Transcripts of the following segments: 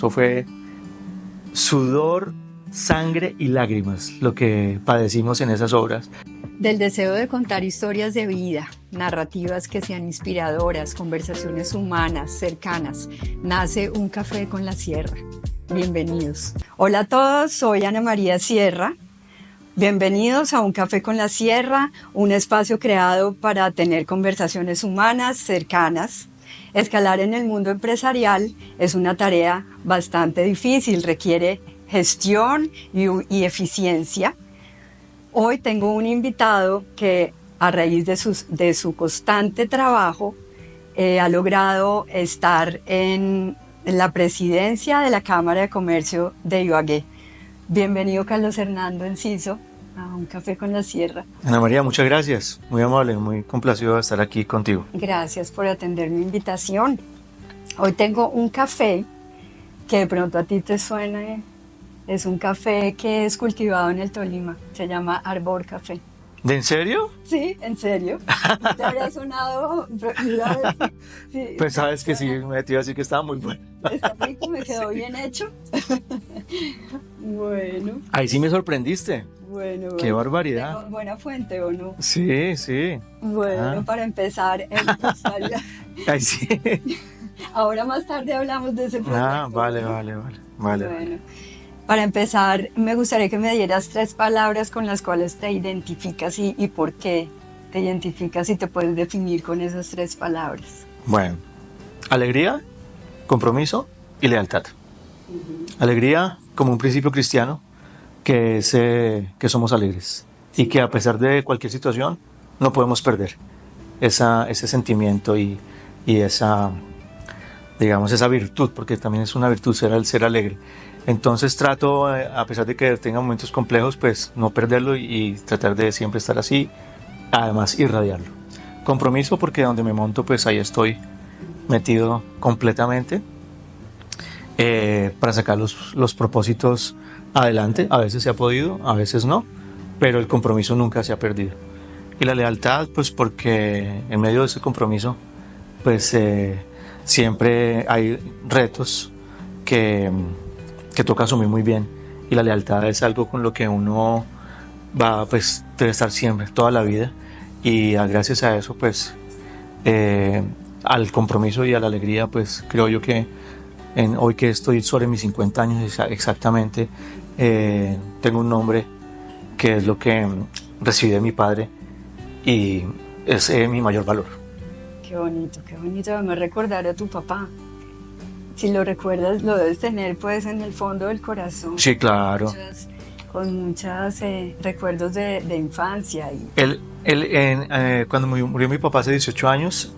Eso fue sudor, sangre y lágrimas lo que padecimos en esas obras. Del deseo de contar historias de vida, narrativas que sean inspiradoras, conversaciones humanas, cercanas, nace Un Café con la Sierra. Bienvenidos. Hola a todos, soy Ana María Sierra. Bienvenidos a Un Café con la Sierra, un espacio creado para tener conversaciones humanas, cercanas. Escalar en el mundo empresarial es una tarea bastante difícil, requiere gestión y eficiencia. Hoy tengo un invitado que a raíz de su constante trabajo ha logrado estar en la presidencia de la Cámara de Comercio de Ibagué. Bienvenido Carlos Hernando Enciso a Un Café con la Sierra. Ana María, muchas gracias, muy amable, muy complacido de estar aquí contigo. Gracias por atender mi invitación. Hoy tengo un café que de pronto a ti te suena. Es un café que es cultivado en el Tolima, se llama Arbor Café. ¿De en serio? Sí, en serio. ¿Te habría sonado? Sí, pues sabes que sí, me te iba a decir que estaba muy bueno. Está rico, me quedó bien hecho. Bueno. Ahí sí me sorprendiste. Bueno. Qué barbaridad. ¿Tengo buena fuente o no? Sí, sí. Bueno, para empezar, Ahí sí. Ahora más tarde hablamos de ese proyecto. Vale. Bueno. Para empezar, me gustaría que me dieras 3 palabras con las cuales te identificas y por qué te identificas y te puedes definir con esas 3 palabras. Bueno, alegría, compromiso y lealtad. Alegría como un principio cristiano, que es que somos alegres y que a pesar de cualquier situación no podemos perder ese sentimiento y esa, digamos, esa virtud, porque también es una virtud el ser alegre. Entonces trato, a pesar de que tenga momentos complejos, pues no perderlo y tratar de siempre estar así, además irradiarlo. Compromiso, porque donde me monto, pues ahí estoy metido completamente para sacar los propósitos adelante. A veces se ha podido, a veces no, pero el compromiso nunca se ha perdido. Y la lealtad, pues porque en medio de ese compromiso, pues siempre hay retos que toca asumir muy bien, y la lealtad es algo con lo que uno va, pues debe estar siempre, toda la vida, y gracias a eso, pues al compromiso y a la alegría, pues creo yo que hoy que estoy sobre mis 50 años exactamente, tengo un nombre que es lo que recibí de mi padre y es mi mayor valor. Qué bonito, me recordará a tu papá. Si lo recuerdas, lo debes tener pues en el fondo del corazón. Sí, claro. Con muchos recuerdos de infancia. Cuando murió mi papá hace 18 años,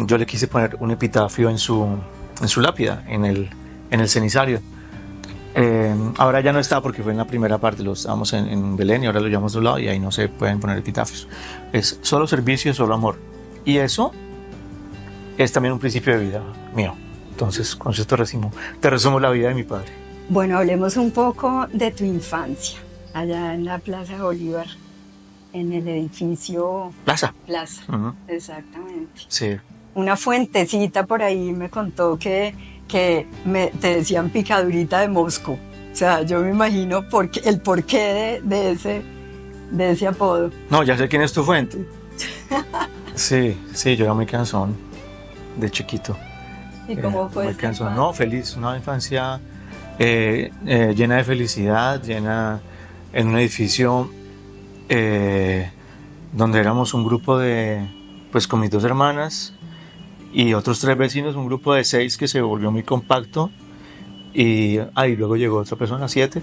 yo le quise poner un epitafio en su lápida, en el cenizario. Ahora ya no está porque fue en la primera parte, lo estábamos en Belén y ahora lo llevamos de un lado y ahí no se pueden poner epitafios. Es solo servicio, solo amor. Y eso es también un principio de vida mío. Entonces, con esto te resumo la vida de mi padre. Bueno, hablemos un poco de tu infancia, allá en la Plaza de Bolívar, en el edificio... Plaza. Uh-huh. Exactamente. Sí. Una fuentecita por ahí me contó que te decían picadurita de mosco. O sea, yo me imagino el porqué de ese apodo. No, ya sé quién es tu fuente. Sí, yo era muy cansón de chiquito. ¿Y cómo fue? Muy cansón. No, feliz, una infancia llena de felicidad, llena en un edificio donde éramos un grupo pues con mis 2 hermanas y otros 3 vecinos, un grupo de 6 que se volvió muy compacto y luego llegó otra persona, 7,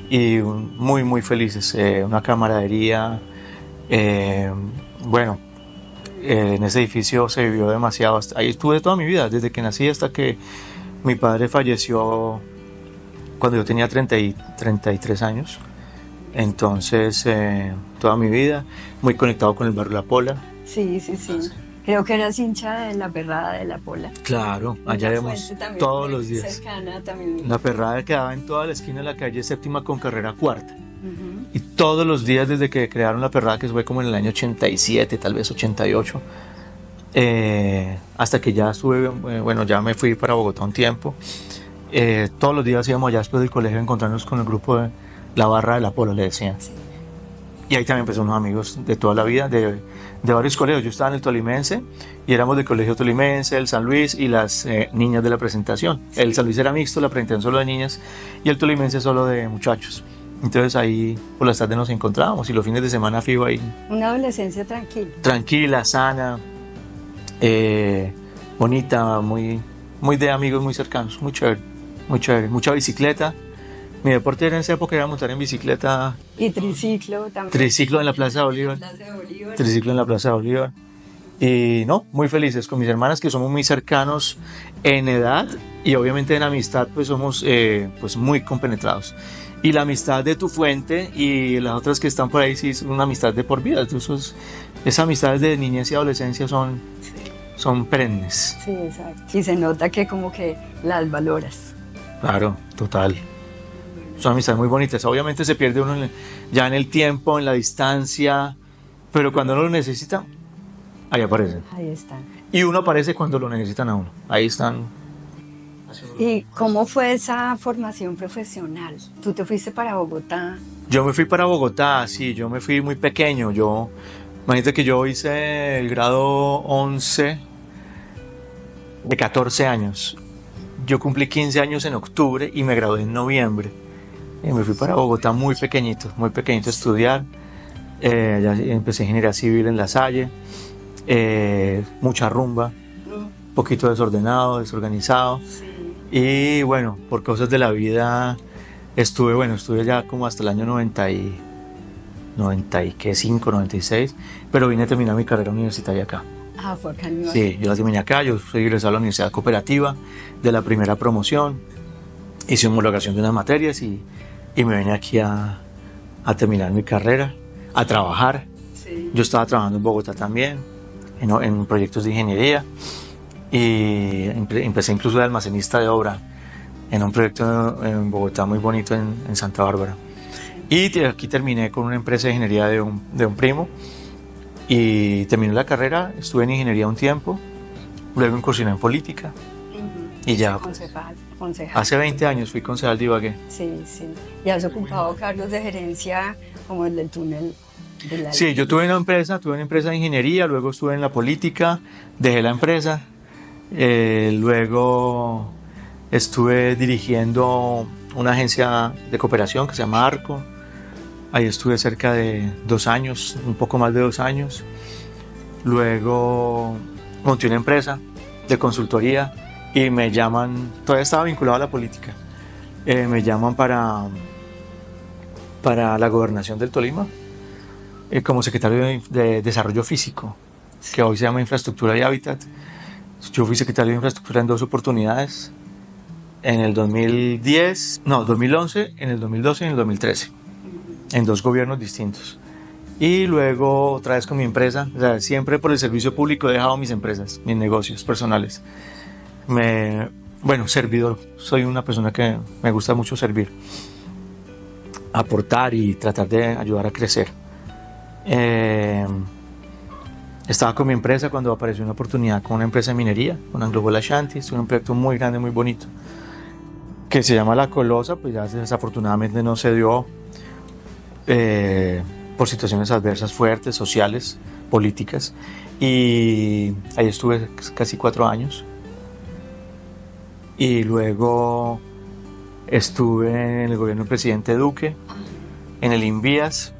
y muy muy felices, una camaradería, bueno, en ese edificio se vivió demasiado. Ahí estuve toda mi vida, desde que nací hasta que mi padre falleció cuando yo tenía 33 años. Entonces, toda mi vida, muy conectado con el barrio La Pola. Sí. Creo que eras hincha de la Perrada de La Pola. Claro, allá vemos todos los días. Cercana también. La Perrada quedaba en toda la esquina de la calle Séptima con carrera Cuarta. Uh-huh. Y todos los días desde que crearon La Perrada, que fue como en el año 87, tal vez 88, hasta que ya estuve, bueno, ya me fui para Bogotá un tiempo. Todos los días íbamos allá después del colegio a encontrarnos con el grupo de la barra del Apolo, le decían. Sí. Y ahí también empezó unos amigos de toda la vida, de varios colegios. Yo estaba en el Tolimense y éramos del colegio Tolimense, el San Luis y las niñas de la presentación. El San Luis era mixto, la presentación solo de niñas y el Tolimense solo de muchachos. Entonces ahí por las tardes nos encontrábamos y los fines de semana fijo ahí. Una adolescencia tranquila. Tranquila, sana, bonita, muy de amigos muy cercanos, muy chévere, mucha bicicleta. Mi deporte en esa época era montar en bicicleta. Y triciclo también. Triciclo en la Plaza de Bolívar. Triciclo en la Plaza de Bolívar. Y no, muy felices con mis hermanas que somos muy cercanos en edad y obviamente en amistad pues somos pues muy compenetrados. Y la amistad de tu fuente y las otras que están por ahí sí es una amistad de por vida. Entonces, esas amistades de niñez y adolescencia son perennes. Sí, exacto. Y se nota que como que las valoras. Claro, total. Son amistades muy bonitas. Obviamente se pierde uno ya en el tiempo, en la distancia, pero cuando uno lo necesita, ahí aparecen. Ahí están. Y uno aparece cuando lo necesitan a uno. Ahí están. ¿Y cómo fue esa formación profesional? ¿Tú te fuiste para Bogotá? Yo me fui para Bogotá, sí, yo me fui muy pequeño. Imagínate que yo hice el grado 11 de 14 años. Yo cumplí 15 años en octubre y me gradué en noviembre. Y me fui para Bogotá muy pequeñito a estudiar. Ya empecé ingeniería civil en La Salle. Mucha rumba, un poquito desordenado, desorganizado. Sí. Y bueno, por cosas de la vida estuve ya como hasta el año 95, 96, pero vine a terminar mi carrera universitaria acá. Ah, fue acá en Nueva Sí, yo la terminé acá, yo soy egresado a la Universidad Cooperativa de la primera promoción, hice homologación de unas materias y me vine aquí a terminar mi carrera, a trabajar. Sí. Yo estaba trabajando en Bogotá también, en proyectos de ingeniería y empecé incluso de almacenista de obra en un proyecto en Bogotá muy bonito en Santa Bárbara. Y aquí terminé con una empresa de ingeniería de un primo y terminé la carrera, estuve en ingeniería un tiempo, luego incursioné en política y ya concejal. Hace 20 años fui concejal de Ibagué. Sí, sí. ¿Y has ocupado cargos de gerencia como el del túnel de la Sí, yo tuve una empresa de ingeniería, luego estuve en la política, dejé la empresa, luego estuve dirigiendo una agencia de cooperación que se llama Arco. Ahí estuve cerca de 2 años, un poco más de 2 años. Luego monté una empresa de consultoría y me llaman, todavía estaba vinculado a la política, me llaman para la gobernación del Tolima como secretario de Desarrollo Físico, que hoy se llama Infraestructura y Hábitat. Yo fui secretario de Infraestructura en 2 oportunidades, en el 2011, en el 2012 y en el 2013, en 2 gobiernos distintos. Y luego otra vez con mi empresa, o sea, siempre por el servicio público he dejado mis empresas, mis negocios personales. Bueno, servidor, soy una persona que me gusta mucho servir, aportar y tratar de ayudar a crecer. Estaba con mi empresa cuando apareció una oportunidad con una empresa de minería, con Anglo Gold Ashanti. Es un proyecto muy grande, muy bonito, que se llama La Colosa, pues ya desafortunadamente no se dio por situaciones adversas fuertes, sociales, políticas, y ahí estuve casi 4 años. Y luego estuve en el gobierno del presidente Duque, en el Invías,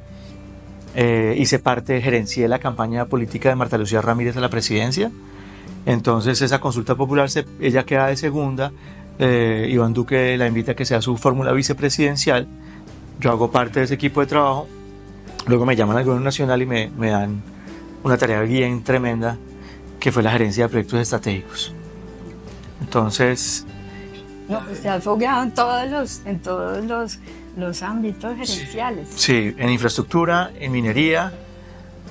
gerencié la campaña política de Marta Lucía Ramírez a la presidencia. Entonces esa consulta popular, ella queda de segunda, Iván Duque la invita a que sea su fórmula vicepresidencial, yo hago parte de ese equipo de trabajo, luego me llaman al gobierno nacional y me dan una tarea bien tremenda, que fue la gerencia de proyectos estratégicos. Entonces... No, pues te has fogueado en todos los ámbitos gerenciales. Sí, en infraestructura, en minería,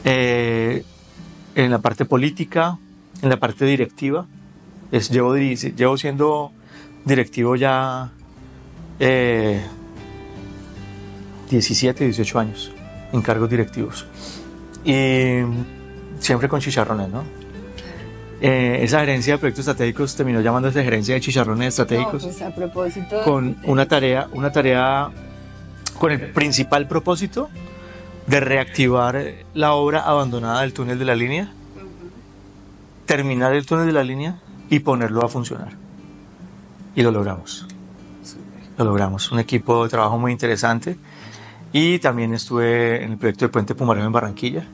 en la parte política, en la parte directiva. Llevo siendo directivo ya 17, 18 años en cargos directivos. Y siempre con chicharrones, ¿no? Esa gerencia de proyectos estratégicos terminó llamándose gerencia de chicharrones estratégicos. No, pues a propósito con una tarea con el principal propósito de reactivar la obra abandonada del túnel de la línea, terminar el túnel de la línea y ponerlo a funcionar. Y lo logramos. Lo logramos. Un equipo de trabajo muy interesante. Y también estuve en el proyecto del Puente Pumarejo en Barranquilla.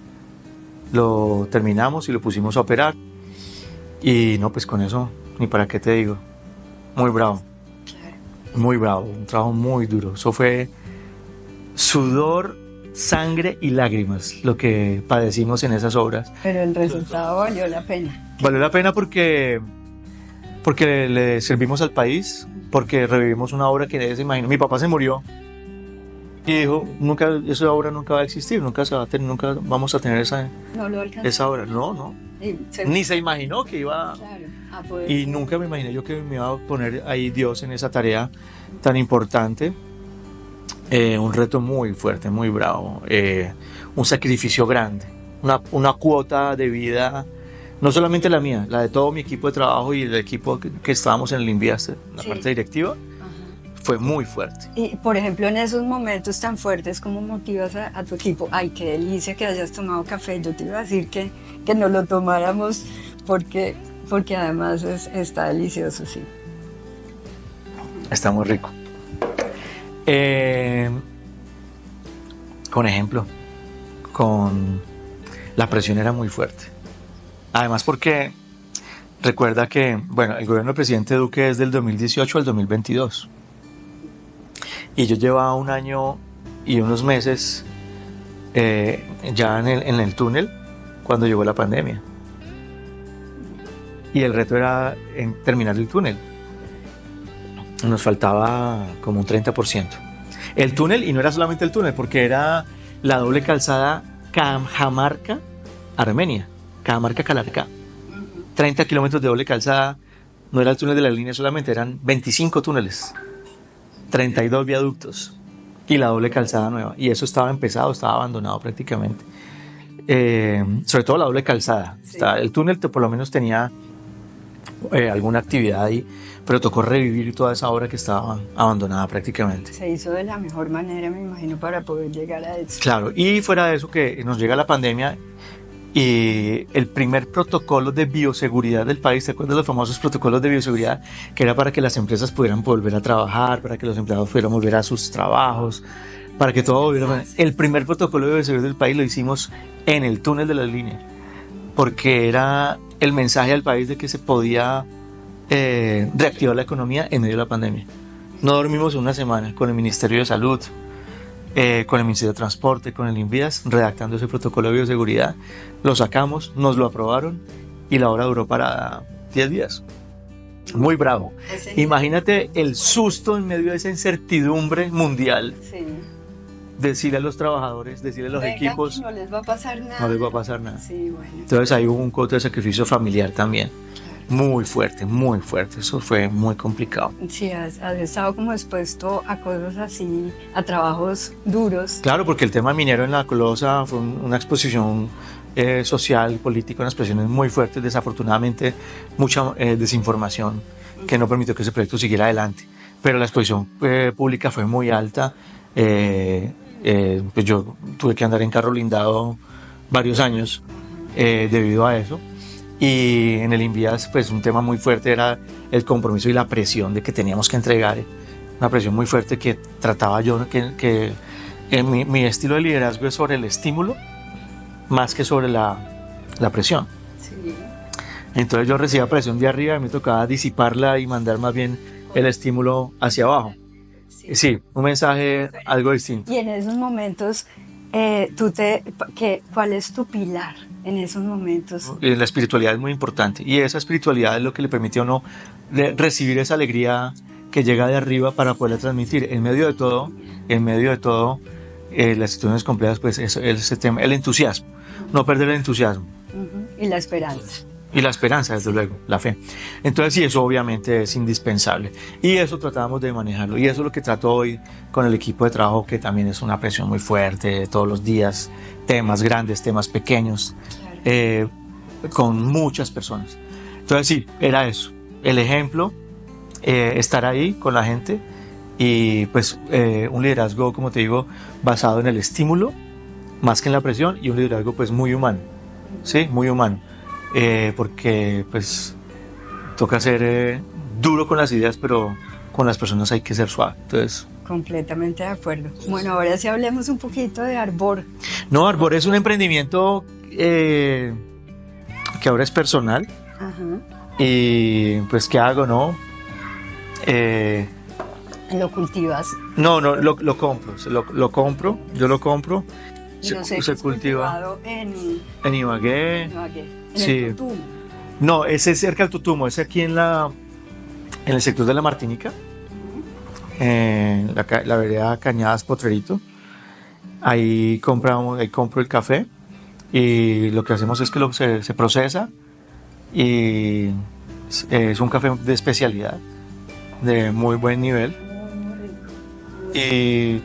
Lo terminamos y lo pusimos a operar. Y no, pues con eso, ni para qué te digo. Muy bravo. Muy bravo. Un trabajo muy duro. Eso fue sudor, sangre y lágrimas lo que padecimos en esas obras. Pero el resultado valió la pena. Valió la pena porque le servimos al país, porque revivimos una obra que nadie se imaginó. Mi papá se murió y dijo, esa obra nunca va a existir, nunca vamos a tener No lo alcanzó. esa obra. No. Ni se imaginó que iba a poder y ser. nunca me imaginé yo que me iba a poner ahí Dios en esa tarea tan importante. Un reto muy fuerte, muy bravo, un sacrificio grande, una cuota de vida, no solamente la mía, la de todo mi equipo de trabajo y el equipo que estábamos en el Inviaste, la Sí. parte directiva, fue muy fuerte. Y por ejemplo, en esos momentos tan fuertes, ¿cómo motivas a tu equipo? Ay, qué delicia que hayas tomado café. Yo te iba a decir que no lo tomáramos porque además está delicioso, sí. Está muy rico. Con ejemplo, la presión era muy fuerte. Además porque recuerda que, bueno, el gobierno del presidente Duque es del 2018 al 2022. Y yo llevaba 1 año y unos meses ya en el túnel cuando llegó la pandemia. Y el reto era terminar el túnel. Nos faltaba como un 30%. El túnel, y no era solamente el túnel, porque era la doble calzada Cajamarca-Armenia, Cajamarca-Calarcá. 30 kilómetros de doble calzada, no era el túnel de la línea solamente, eran 25 túneles, 32 viaductos y la doble calzada nueva. Y eso estaba empezado, estaba abandonado prácticamente. Sobre todo la doble calzada. Sí. El túnel por lo menos tenía alguna actividad ahí, pero tocó revivir toda esa obra que estaba abandonada prácticamente. Se hizo de la mejor manera, me imagino, para poder llegar a eso. Claro, y fuera de eso que nos llega la pandemia y el primer protocolo de bioseguridad del país, ¿te acuerdas de los famosos protocolos de bioseguridad? Que era para que las empresas pudieran volver a trabajar, para que los empleados pudieran volver a sus trabajos, para que todo volviera. El primer protocolo de bioseguridad del país lo hicimos en el túnel de la línea, porque era el mensaje al país de que se podía reactivar la economía en medio de la pandemia. No dormimos una semana con el Ministerio de Salud, con el Ministerio de Transporte, con el Invías, redactando ese protocolo de bioseguridad. Lo sacamos, nos lo aprobaron y la obra duró para 10 días. Muy bravo. Imagínate el susto en medio de esa incertidumbre mundial. Sí. Decirle a los trabajadores, decirle a los equipos, no les va a pasar nada. no les va a pasar nada. Sí, bueno. Entonces ahí hubo un costo de sacrificio familiar también. Muy fuerte, muy fuerte. Eso fue muy complicado. Sí, has estado como expuesto a cosas así, a trabajos duros. Claro, porque el tema minero en la Colosa fue una exposición social, política, unas presiones muy fuertes. Desafortunadamente, mucha desinformación que no permitió que ese proyecto siguiera adelante. Pero la exposición pública fue muy alta. Pues yo tuve que andar en carro blindado varios años debido a eso. Y en el Invías, pues un tema muy fuerte era el compromiso y la presión de que teníamos que entregar, una presión muy fuerte que trataba yo, que mi estilo de liderazgo es sobre el estímulo más que sobre la presión. Sí. Entonces yo recibía presión de arriba y me tocaba disiparla y mandar más bien el estímulo hacia abajo. Sí, un mensaje algo distinto. Y en esos momentos, ¿cuál es tu pilar en esos momentos? La espiritualidad es muy importante y esa espiritualidad es lo que le permite a uno recibir esa alegría que llega de arriba para poderla transmitir. En medio de todo, las situaciones complejas, pues ese tema, el entusiasmo, no perder el entusiasmo. Y la esperanza. Y la esperanza, desde luego, la fe. Entonces sí, eso obviamente es indispensable. Y eso tratamos de manejarlo. Y eso es lo que trato hoy con el equipo de trabajo, que también es una presión muy fuerte todos los días. Temas grandes, temas pequeños, Claro. con muchas personas. Entonces sí, era eso, el ejemplo, estar ahí con la gente y pues un liderazgo, como te digo, basado en el estímulo más que en la presión y un liderazgo pues muy humano, ¿sí? Muy humano, porque pues toca ser duro con las ideas, pero con las personas hay que ser suave. Entonces, Completamente de acuerdo. Bueno, ahora sí hablemos un poquito de Arbor. no, Arbor es un emprendimiento que ahora es personal. Ajá. Y pues, ¿qué hago, no? Lo cultivas. No, lo compro, lo compro, yo lo compro. Y lo sé que Se es cultiva cultivado en Ibagué. en Sí. el Tutumo. No, ese es cerca del Tutumo, es aquí en el sector de la Martinica, en la vereda Cañadas Potrerito. Ahí compro el café y lo que hacemos es que se procesa y es un café de especialidad, de muy buen nivel. Y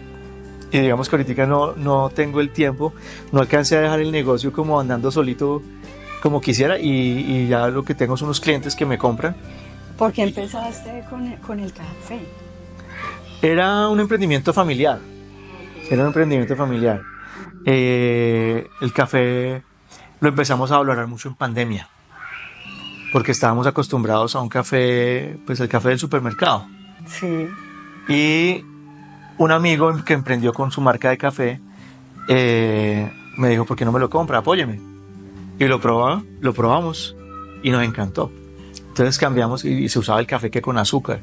digamos que ahorita no tengo el tiempo, no alcancé a dejar el negocio como andando solito como quisiera y ya lo que tengo son unos clientes que me compran. ¿Por qué empezaste con el café? Era un emprendimiento familiar, era un emprendimiento familiar. El café lo empezamos a valorar mucho en pandemia, porque estábamos acostumbrados a un café, pues el café del supermercado. Sí. Y un amigo que emprendió con su marca de café me dijo, ¿por qué no me lo compra? Apóyeme. Y lo probamos y nos encantó. Entonces cambiamos y se usaba el café que con azúcar.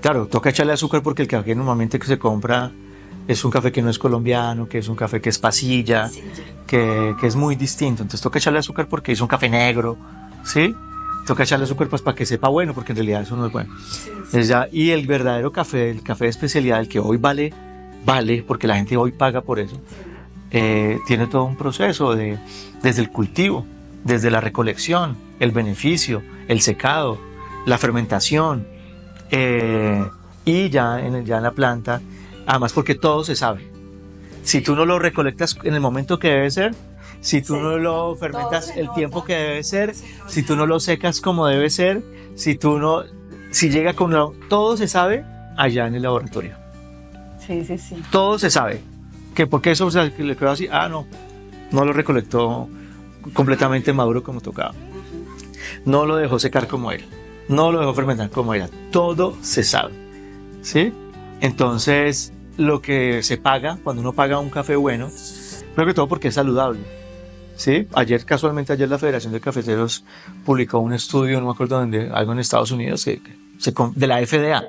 Claro, toca echarle azúcar porque el café normalmente que se compra es un café que no es colombiano, que es un café que es pasilla, que es muy distinto. Entonces toca echarle azúcar porque es un café negro, ¿sí? Toca echarle azúcar pues para que sepa bueno, porque en realidad eso no es bueno. Y el verdadero café, el café de especialidad, el que hoy vale, porque la gente hoy paga por eso, tiene todo un proceso desde el cultivo, desde la recolección, el beneficio, el secado, la fermentación, y ya en la planta, además porque todo se sabe. Si tú no lo recolectas en el momento que debe ser, si tú no lo fermentas el tiempo que debe ser, si tú no lo secas como debe ser, si llega todo se sabe allá en el laboratorio. Sí. Todo se sabe. Que porque eso le quedó así, no lo recolectó completamente maduro como tocaba. No lo dejó secar como era. No lo dejó fermentar como era. Todo se sabe. ¿Sí? Entonces, lo que se paga cuando uno paga un café bueno, primero que todo porque es saludable. ¿Sí? Casualmente ayer la Federación de Cafeteros publicó un estudio, no me acuerdo dónde, algo en Estados Unidos, de la FDA,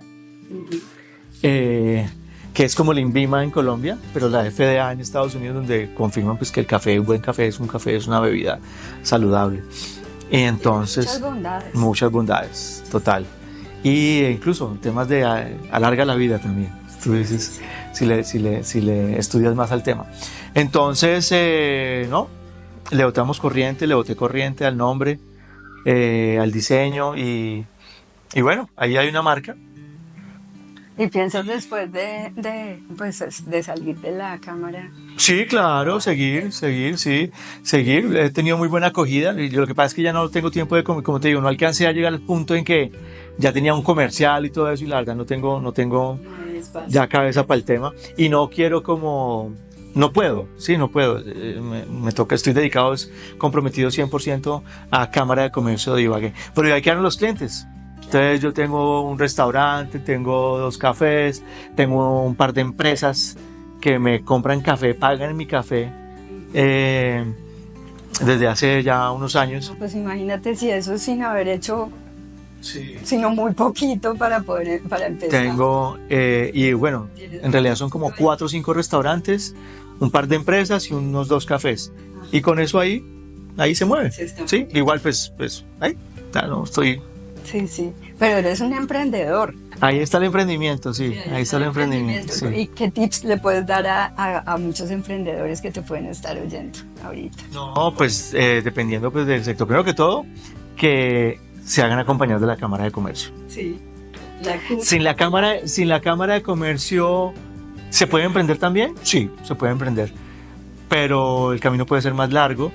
que es como el INVIMA en Colombia, pero la FDA en Estados Unidos, donde confirman pues, que el café, un buen café, es una bebida saludable. Y entonces, muchas bondades, total. Y incluso temas de alarga la vida también. Tú dices, si le estudias más al tema. Entonces, le boté corriente al nombre, al diseño y bueno, ahí hay una marca. ¿Y piensas después de salir de la cámara? Sí, claro, seguir. He tenido muy buena acogida. Y lo que pasa es que ya no tengo tiempo como te digo, no alcancé a llegar al punto en que ya tenía un comercial y todo eso y la verdad no tengo ya cabeza para el tema y no quiero no puedo. Me toca, estoy dedicado, comprometido 100% a Cámara de Comercio de Ibagué. Pero ya quedaron los clientes. Entonces yo tengo un restaurante, tengo 2 cafés, tengo un par de empresas que me compran café, pagan mi café desde hace ya unos años. Pues imagínate si eso sin haber hecho, sino muy poquito para empezar. Tengo, y bueno, en realidad son como 4 o 5 restaurantes, un par de empresas y unos 2 cafés. Y con eso ahí se mueve. Sí, igual pues ahí, no estoy... Sí, pero eres un emprendedor. Ahí está el emprendimiento, sí, ahí está el emprendimiento. Sí. ¿Y qué tips le puedes dar a muchos emprendedores que te pueden estar oyendo ahorita? No, pues dependiendo pues, del sector. Primero que todo, que se hagan acompañados de la Cámara de Comercio. Sí. Sin la Cámara de Comercio, ¿se puede emprender también? Sí, se puede emprender. Pero el camino puede ser más largo.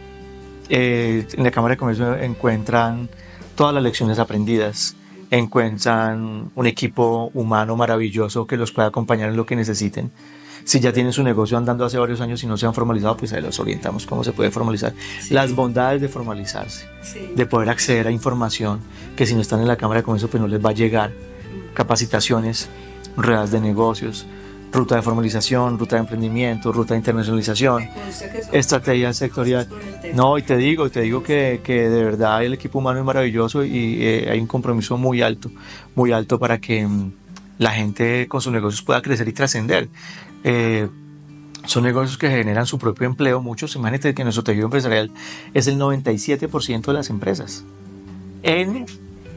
En la Cámara de Comercio encuentran todas las lecciones aprendidas, encuentran un equipo humano maravilloso que los puede acompañar en lo que necesiten. Si ya tienen su negocio andando hace varios años y no se han formalizado, pues ahí los orientamos cómo se puede formalizar. Sí. Las bondades de formalizarse, sí, de poder acceder a información que si no están en la Cámara de Comercio pues no les va a llegar. Capacitaciones, ruedas de negocios, ruta de formalización, ruta de emprendimiento, ruta de internacionalización, estrategia sectorial. No, y te digo que de verdad el equipo humano es maravilloso y hay un compromiso muy alto para que la gente con sus negocios pueda crecer y trascender. Son negocios que generan su propio empleo, muchos. Imagínate que nuestro tejido empresarial es el 97% de las empresas. En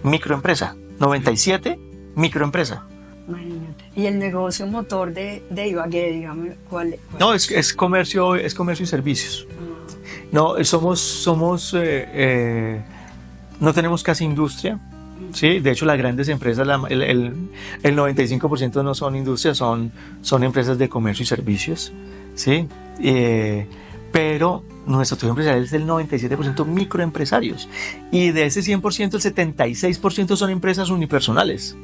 microempresa, 97 microempresa. Imagínate. ¿Y el negocio motor de Ibagué, digamos, cuál? No, es comercio y servicios. No, no tenemos casi industria. Sí, de hecho las grandes empresas, el 95% no son industrias, son empresas de comercio y servicios, ¿sí? Pero nuestro tejido empresarial es el 97% microempresarios y de ese 100% el 76% son empresas unipersonales,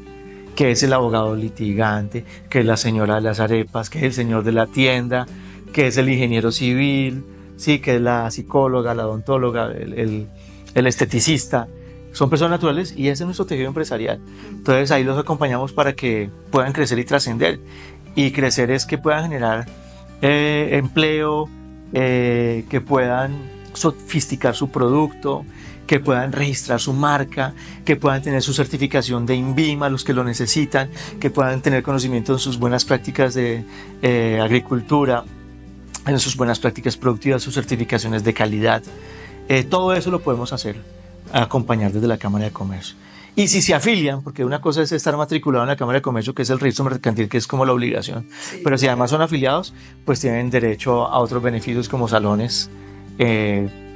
que es el abogado litigante, que es la señora de las arepas, que es el señor de la tienda, que es el ingeniero civil, sí, que es la psicóloga, la odontóloga, el esteticista. Son personas naturales y ese es nuestro tejido empresarial. Entonces ahí los acompañamos para que puedan crecer y trascender. Y crecer es que puedan generar empleo, que puedan sofisticar su producto, que puedan registrar su marca, que puedan tener su certificación de INVIMA, los que lo necesitan, que puedan tener conocimiento en sus buenas prácticas de agricultura, en sus buenas prácticas productivas, sus certificaciones de calidad. Todo eso lo podemos hacer, acompañar desde la Cámara de Comercio. Y si se afilian, porque una cosa es estar matriculado en la Cámara de Comercio, que es el registro mercantil, que es como la obligación, sí, pero si además son afiliados, pues tienen derecho a otros beneficios como salones,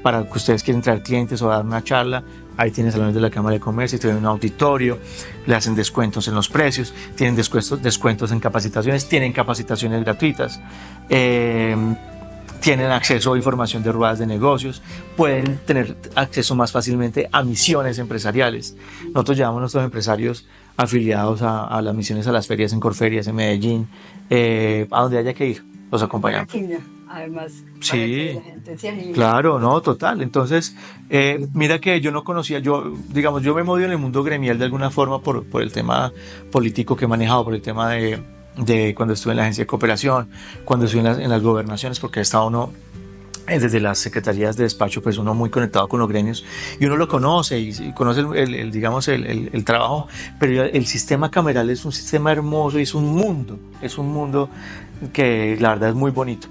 para que ustedes quieren traer clientes o dar una charla, ahí tienen salones de la Cámara de Comercio, tienen un auditorio, le hacen descuentos en los precios, tienen descuentos en capacitaciones, tienen capacitaciones gratuitas, tienen acceso a información de ruedas de negocios, pueden tener acceso más fácilmente a misiones empresariales. Nosotros llevamos a nuestros empresarios afiliados a las misiones, a las ferias en Corferias, en Medellín, a donde haya que ir, los acompañamos. Además, sí, para que la gente se anime. Claro, no, total. Entonces, mira que yo no conocía, yo me he movido en el mundo gremial de alguna forma por el tema político que he manejado, por el tema de cuando estuve en la agencia de cooperación, cuando estuve en las gobernaciones, porque he estado uno desde las secretarías de despacho, pues uno muy conectado con los gremios y uno lo conoce y conoce el trabajo, pero el sistema cameral es un sistema hermoso y es un mundo que la verdad es muy bonito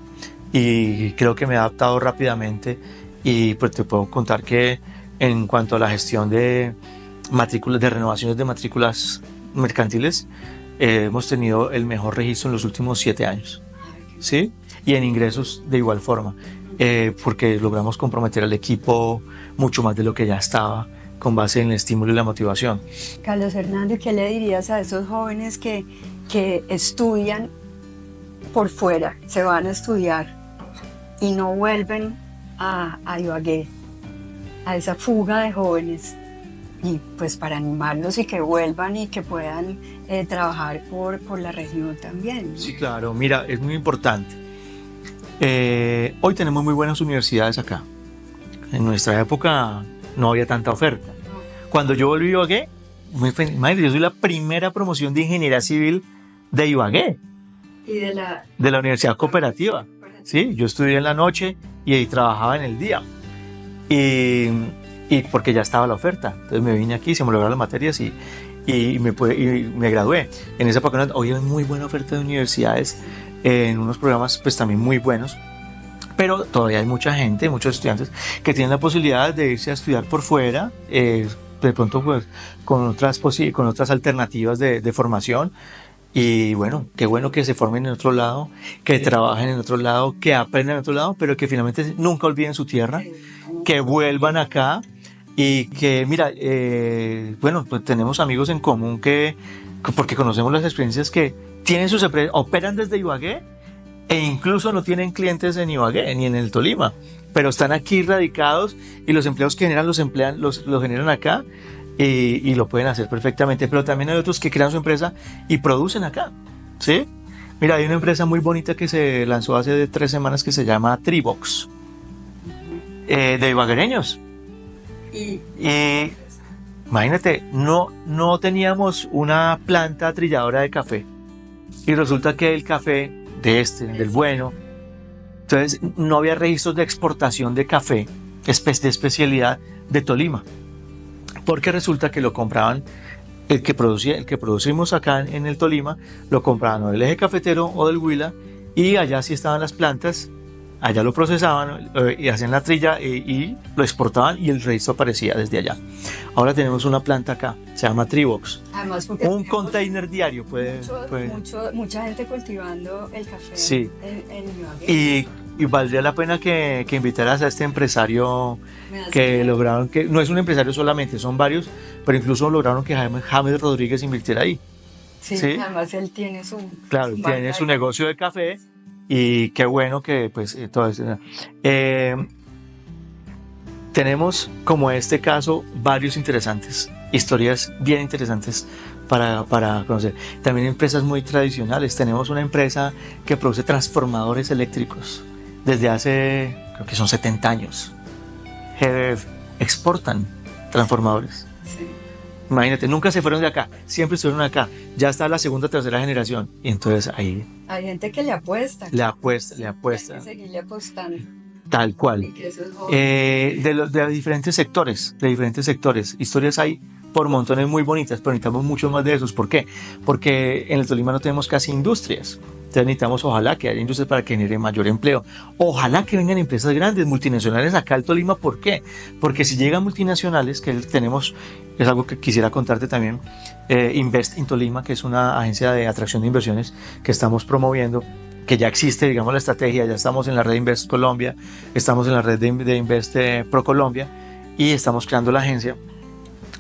y creo que me he adaptado rápidamente y pues te puedo contar que en cuanto a la gestión de matrículas, de renovaciones de matrículas mercantiles, hemos tenido el mejor registro en los últimos 7 años, ¿sí? Y en ingresos de igual forma, porque logramos comprometer al equipo mucho más de lo que ya estaba, con base en el estímulo y la motivación. Carlos Hernando, ¿qué le dirías a esos jóvenes que estudian por fuera, se van a estudiar y no vuelven a Ibagué, a esa fuga de jóvenes? Y pues para animarlos y que vuelvan y que puedan trabajar por la región también, ¿no? Sí, claro, mira, es muy importante. Hoy tenemos muy buenas universidades acá. En nuestra época no había tanta oferta. Cuando yo volví a Ibagué, imagínate, yo soy la primera promoción de ingeniería civil de Ibagué. ¿Y de la Universidad Cooperativa? Sí, yo estudié en la noche y ahí trabajaba en el día. Y porque ya estaba la oferta, entonces me vine aquí, se me lograron las materias y me gradué. En esa época hoy hay muy buena oferta de universidades, en unos programas pues también muy buenos, pero todavía hay mucha gente, muchos estudiantes que tienen la posibilidad de irse a estudiar por fuera, de pronto pues con otras alternativas de formación. Y bueno que se formen en otro lado, que trabajen en otro lado, que aprendan en otro lado, pero que finalmente nunca olviden su tierra, que vuelvan acá y que, mira, pues tenemos amigos en común porque conocemos las experiencias que tienen sus empresas, operan desde Ibagué e incluso no tienen clientes en Ibagué ni en el Tolima. pero están aquí radicados y los empleos que generan los generan acá y lo pueden hacer perfectamente. Pero también hay otros que crean su empresa y producen acá, ¿sí? Mira, hay una empresa muy bonita que se lanzó hace 3 semanas que se llama Tribox, de ibaguereños. Y imagínate, no teníamos una planta trilladora de café y resulta que el café del bueno, entonces no había registros de exportación de café de especialidad de Tolima, porque resulta que lo compraban el que producimos acá en el Tolima, lo compraban o del eje cafetero o del Huila, y allá sí estaban las plantas, allá lo procesaban y hacían la trilla y lo exportaban y el registro aparecía desde allá. Ahora tenemos una planta acá, se llama Tribox. Además, porque un container diario mucha gente cultivando el café, sí, en Ibagué. Y valdría la pena que invitaras a este empresario que lograron, que no es un empresario solamente, son varios, pero incluso lograron que James Rodríguez invirtiera ahí. Sí, ¿sí? además él tiene su... Claro, tiene su negocio de café y qué bueno que pues todo eso. Tenemos como este caso varios interesantes, historias bien interesantes para conocer. También empresas muy tradicionales. Tenemos una empresa que produce transformadores eléctricos desde hace, creo que son 70 años. Exportan transformadores. Sí. Imagínate, nunca se fueron de acá, siempre estuvieron acá. Ya está la segunda o tercera generación. Y entonces ahí... Hay gente que le apuesta. Le apuesta. Hay que seguirle apostando. Tal cual. De diferentes sectores, historias hay por montones muy bonitas, pero necesitamos mucho más de esos. ¿Por qué? Porque en el Tolima no tenemos casi industrias. Entonces necesitamos, ojalá que haya industrias para que genere mayor empleo. Ojalá que vengan empresas grandes, multinacionales acá al Tolima. ¿Por qué? Porque si llegan multinacionales, que tenemos, es algo que quisiera contarte también, Invest in Tolima, que es una agencia de atracción de inversiones que estamos promoviendo, que ya existe, digamos, la estrategia, ya estamos en la red Invest Colombia, estamos en la red de Invest Pro Colombia y estamos creando la agencia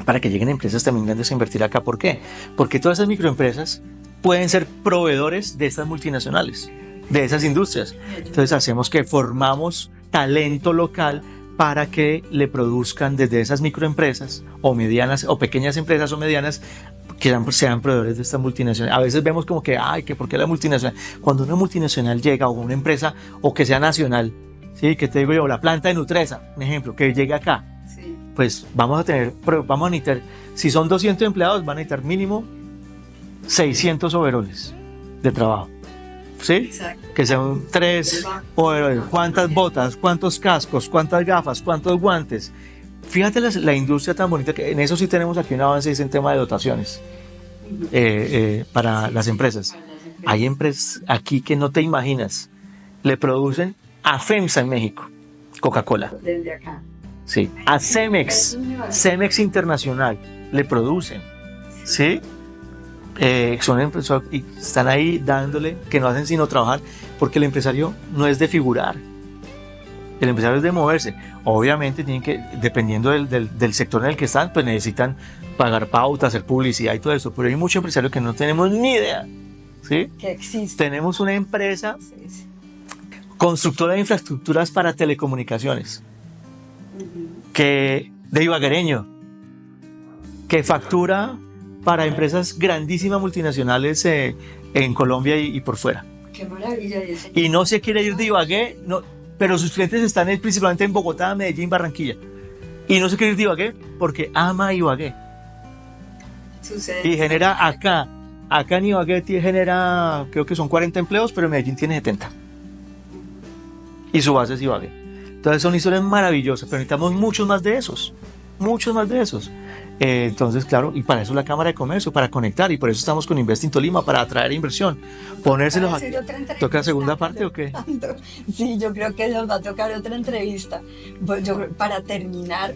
para que lleguen empresas también grandes a invertir acá. ¿Por qué? Porque todas esas microempresas pueden ser proveedores de estas multinacionales, de esas industrias. Entonces hacemos que formamos talento local para que le produzcan desde esas microempresas o medianas o pequeñas empresas o medianas que sean proveedores de esta multinacional. A veces vemos como que, que ¿por qué la multinacional? Cuando una multinacional llega o una empresa o que sea nacional, ¿sí? Que te digo yo, la planta de Nutresa, un ejemplo, que llegue acá, sí, pues vamos a necesitar, si son 200 empleados, van a necesitar mínimo 600 overoles de trabajo. ¿Sí? Exacto. Que sean 3 overoles, cuántas botas, cuántos cascos, cuántas gafas, cuántos guantes. Fíjate la industria tan bonita que en eso sí tenemos aquí un avance, es en tema de dotaciones para las empresas. Hay empresas aquí que no te imaginas, le producen a FEMSA en México, Coca-Cola. Desde acá. Sí, a Cemex Internacional le producen, ¿sí? Son empresas y están ahí dándole, que no hacen sino trabajar, porque el empresario no es de figurar, el empresario es de moverse. Obviamente tienen que, dependiendo del sector en el que están, pues necesitan pagar pautas, hacer publicidad y todo eso, pero hay muchos empresarios que no tenemos ni idea, ¿sí? Que existe. Tenemos una empresa constructora de infraestructuras para telecomunicaciones, que de ibaguereño, que factura para empresas grandísimas multinacionales en Colombia y por fuera. Qué maravilla. Y no se quiere ir de Ibagué, no, pero sus clientes están principalmente en Bogotá, Medellín, Barranquilla. Y no se quiere ir de Ibagué porque ama Ibagué. Y genera acá en Ibagué genera, creo que son 40 empleos, pero en Medellín tiene 70. Y su base es Ibagué. Entonces son historias maravillosas, pero necesitamos muchos más de esos. Entonces, claro, y para eso la Cámara de Comercio, para conectar, y por eso estamos con Invest in Tolima, para atraer inversión, ponérselos aquí. ¿Toca segunda parte o qué? Sí, yo creo que nos va a tocar otra entrevista. Pues para terminar,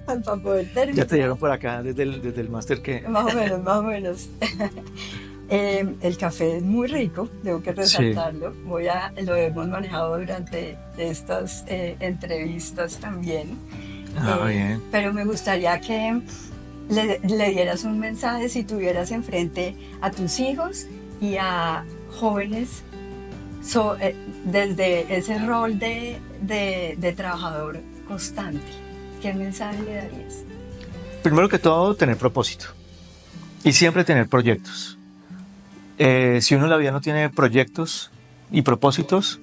para poder terminar. Ya te dieron por acá desde el máster que... Más o menos. El café es muy rico, tengo que resaltarlo. Sí. Lo hemos manejado durante estas entrevistas también. Bien. Pero me gustaría que le dieras un mensaje si tuvieras enfrente a tus hijos y a jóvenes Desde ese rol de trabajador constante, ¿qué mensaje le darías? Primero que todo, tener propósito y siempre tener proyectos. Si uno en la vida no tiene proyectos y propósitos,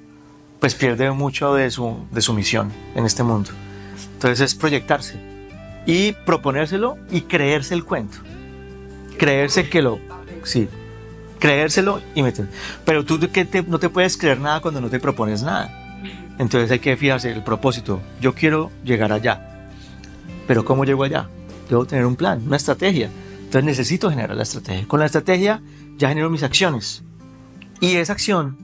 pues pierde mucho de su misión en este mundo. Entonces es proyectarse y proponérselo y creerse el cuento. Creerse que sí, creérselo y meter. Pero tú no te puedes creer nada cuando no te propones nada. Entonces hay que fijarse el propósito. Yo quiero llegar allá. Pero ¿cómo llego allá? Debo tener un plan, una estrategia. Entonces necesito generar la estrategia. Con la estrategia ya genero mis acciones. Y esa acción,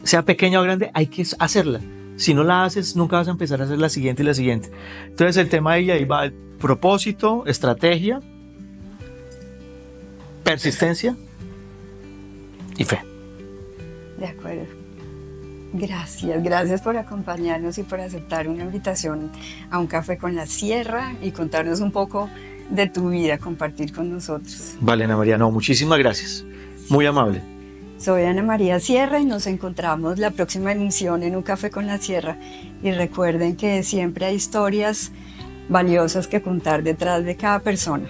sea pequeña o grande, hay que hacerla. Si no la haces, nunca vas a empezar a hacer la siguiente y la siguiente. Entonces el tema de ahí va el propósito, estrategia, persistencia y fe. De acuerdo. Gracias por acompañarnos y por aceptar una invitación a un café con la sierra y contarnos un poco de tu vida, compartir con nosotros. Vale, Ana María, no, muchísimas gracias. Muy amable. Soy Ana María Sierra y nos encontramos la próxima emisión en Un Café con la Sierra. Y recuerden que siempre hay historias valiosas que contar detrás de cada persona.